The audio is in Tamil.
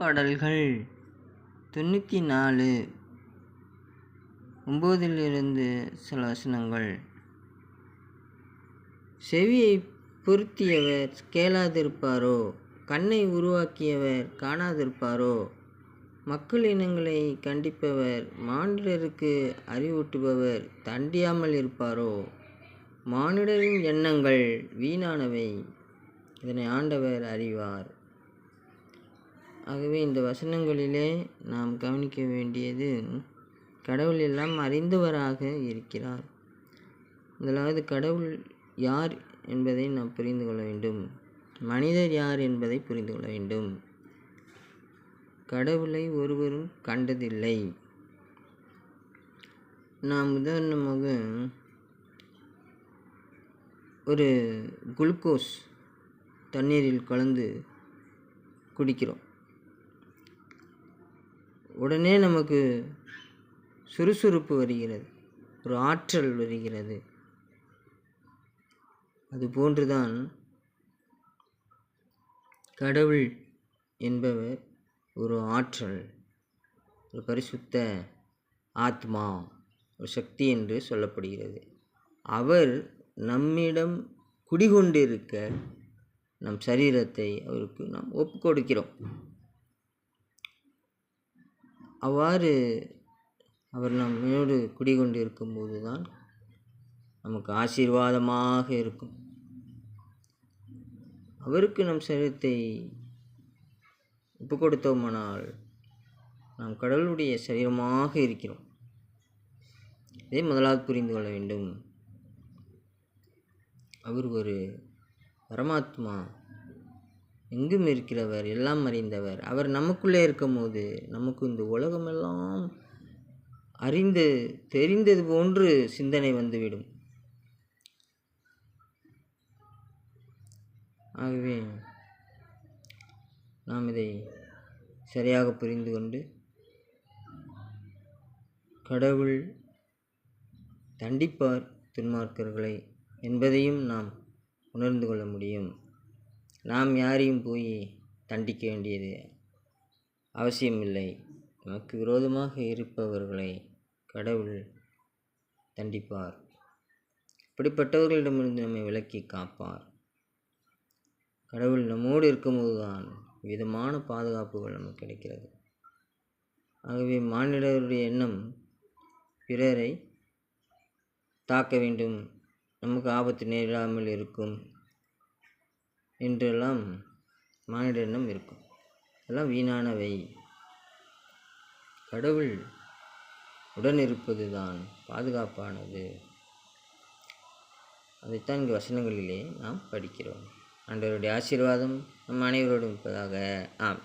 பாடல்கள் 94 9 சில வசனங்கள். செவியை பொருத்தியவர் கேளாதிருப்பாரோ? கண்ணை உருவாக்கியவர் காணாதிருப்பாரோ? மக்கள் இனங்களை கண்டிப்பவர் மானிடருக்கு அறிவூட்டுபவர் தண்டியாமல் இருப்பாரோ? மானிடரின் எண்ணங்கள் வீணானவை, இதனை ஆண்டவர் அறிவார். ஆகவே இந்த வசனங்களிலே நாம் கவனிக்க வேண்டியது, கடவுள் எல்லாம் அறிந்தவராக இருக்கிறார். முதலாவது கடவுள் யார் என்பதை நாம் புரிந்து கொள்ள வேண்டும். மனிதர் யார் என்பதை புரிந்து கொள்ள வேண்டும். கடவுளை ஒருவரும் கண்டதில்லை. நாம் உதாரணமாக ஒரு குளுக்கோஸ் தண்ணீரில் கலந்து குடிக்கிறோம். உடனே நமக்கு சுறுசுறுப்பு வருகிறது, ஒரு ஆற்றல் வருகிறது. அதுபோன்றுதான் கடவுள் என்பவர் ஒரு ஆற்றல், ஒரு பரிசுத்த ஆத்மா, ஒரு சக்தி என்று சொல்லப்படுகிறது. அவர் நம்மிடம் குடிகொண்டிருக்க நம் சரீரத்தை அவருக்கு நாம் ஒப்பு கொடுக்கிறோம். அவ்வாறு அவர் நம்மோடு குடிகொண்டு இருக்கும்போது தான் நமக்கு ஆசீர்வாதமாக இருக்கும். அவருக்கு நம் சரீரத்தை ஒப்பு கொடுத்தோமானால் நாம் கடவுளுடைய சரீரமாக இருக்கிறோம். இதை முதலாவது புரிந்து கொள்ள வேண்டும். அவர் ஒரு பரமாத்மா, எங்கும் இருக்கிறவர், எல்லாம் அறிந்தவர். அவர் நமக்குள்ளே இருக்கும்போது நமக்கு இந்த உலகமெல்லாம் அறிந்து தெரிந்தது போன்று சிந்தனை வந்துவிடும். ஆகவே நாம் இதை சரியாக புரிந்து கொண்டு கடவுள் தண்டிப்பார் துன்மார்க்கர்களை என்பதையும் நாம் உணர்ந்து கொள்ள முடியும். நாம் யாரையும் போய் தண்டிக்க வேண்டியது அவசியமில்லை. நமக்கு விரோதமாக இருப்பவர்களை கடவுள் தண்டிப்பார். இப்படிப்பட்டவர்களிடமிருந்து நம்மை விலக்கி காப்பார். கடவுள் நம்மோடு இருக்கும்போது தான் விதமான பாதுகாப்புகள் நமக்கு கிடைக்கிறது. ஆகவே மானிடருடைய எண்ணம் பிறரை தாக்க வேண்டும், நமக்கு ஆபத்து நேராமல் இருக்கும் என்றெல்லாம் மானிட எண்ணம் இருக்கும். அதெல்லாம் வீணானவை. கடவுள் உடன் இருப்பது தான் பாதுகாப்பானது. அதைத்தான் இங்கு வசனங்களிலே நாம் படிக்கிறோம். ஆண்டவருடைய ஆசீர்வாதம் நம் அனைவரோடும் இருப்பதாக. ஆம்.